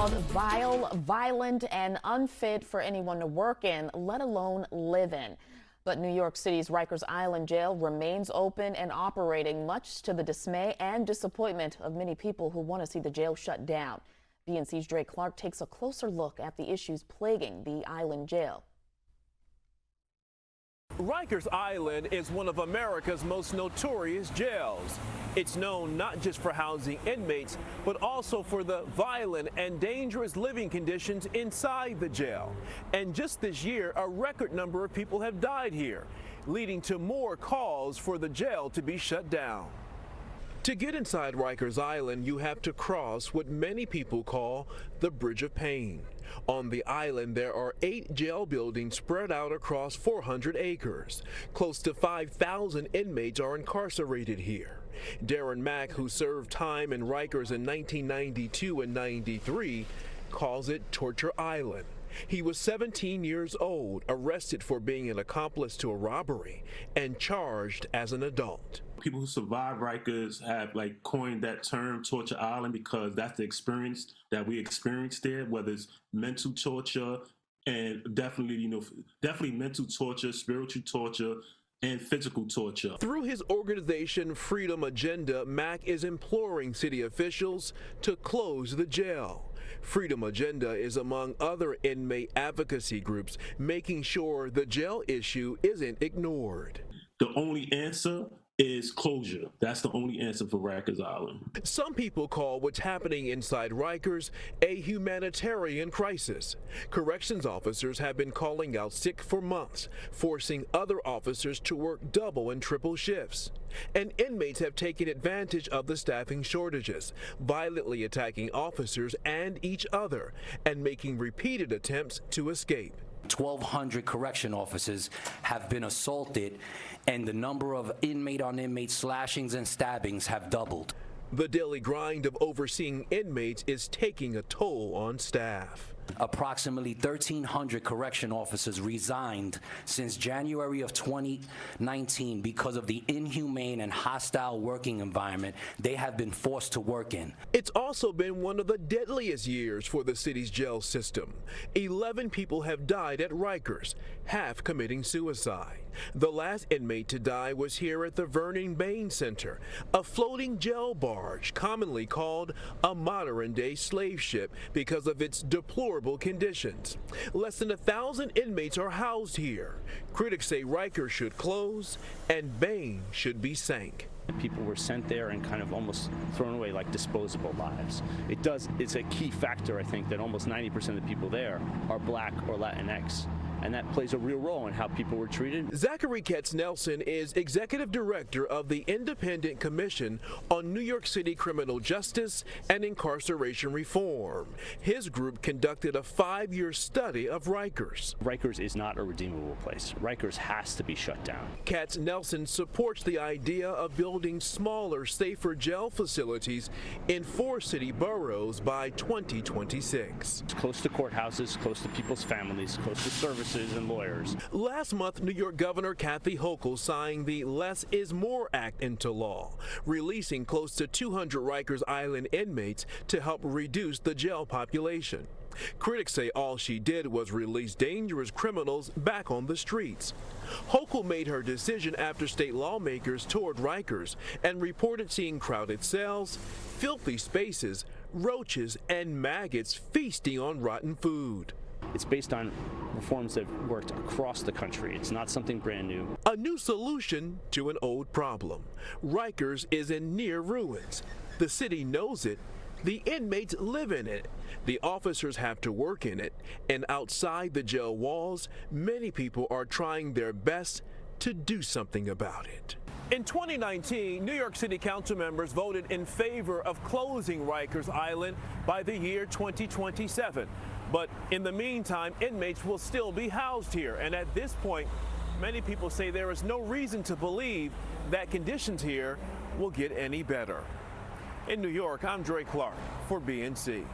called vile, violent, and unfit for anyone to work in, let alone live in. But New York City's Rikers Island jail remains open and operating, much to the dismay and disappointment of many people who want to see the jail shut down. BNC's Dre Clark takes a closer look at the issues plaguing the island jail. Rikers Island is one of America's most notorious jails. It's known not just for housing inmates, but also for the violent and dangerous living conditions inside the jail. And just this year, a record number of people have died here, leading to more calls for the jail to be shut down. To get inside Rikers Island, you have to cross what many people call the Bridge of Pain. On the island, there are 8 jail buildings spread out across 400 acres. Close to 5,000 inmates are incarcerated here. Darren Mack, who served time in Rikers in 1992 and 93, calls it Torture Island. He was 17 years old, arrested for being an accomplice to a robbery, and charged as an adult. People who survive Rikers have coined that term Torture Island because that's the experience that we experienced there, whether it's mental torture and definitely mental torture, spiritual torture, and physical torture. Through his organization Freedom Agenda, Mack is imploring city officials to close the jail. Freedom Agenda is among other inmate advocacy groups, making sure the jail issue isn't ignored. The only answer is closure. That's the only answer for Rikers Island. Some people call what's happening inside Rikers a humanitarian crisis. Corrections officers have been calling out sick for months, forcing other officers to work double and triple shifts. And inmates have taken advantage of the staffing shortages, violently attacking officers and each other, and making repeated attempts to escape. 1,200 correction officers have been assaulted, and the number of inmate-on-inmate slashings and stabbings have doubled. The daily grind of overseeing inmates is taking a toll on staff. Approximately 1,300 correction officers resigned since January of 2019 because of the inhumane and hostile working environment they have been forced to work in. It's also been one of the deadliest years for the city's jail system. 11 people have died at Rikers, half committing suicide. The last inmate to die was here at the Vernon Bain Center, a floating jail barge commonly called a modern-day slave ship because of its deplorable conditions. Less than 1,000 inmates are housed here. Critics say Rikers should close and Bain should be sank. People were sent there and kind of almost thrown away like disposable lives. It's a key factor, I think, that almost 90% of the people there are Black or Latinx. And that plays a real role in how people were treated. Zachary Katz-Nelson is executive director of the Independent Commission on New York City Criminal Justice and Incarceration Reform. His group conducted a 5-year study of Rikers. Rikers is not a redeemable place. Rikers has to be shut down. Katz-Nelson supports the idea of building smaller, safer jail facilities in 4 city boroughs by 2026. It's close to courthouses, close to people's families, close to services and lawyers. Last month, New York Governor Kathy Hochul signed the Less is More Act into law, releasing close to 200 Rikers Island inmates to help reduce the jail population. Critics say all she did was release dangerous criminals back on the streets. Hochul made her decision after state lawmakers toured Rikers and reported seeing crowded cells, filthy spaces, roaches, and maggots feasting on rotten food. It's based on reforms that worked across the country. It's not something brand new. A new solution to an old problem. Rikers is in near ruins. The city knows it. The inmates live in it. The officers have to work in it. And outside the jail walls, many people are trying their best to do something about it. In 2019, New York City Council members voted in favor of closing Rikers Island by the year 2027. But in the meantime, inmates will still be housed here. And at this point, many people say there is no reason to believe that conditions here will get any better. In New York, I'm Dre Clark for BNC.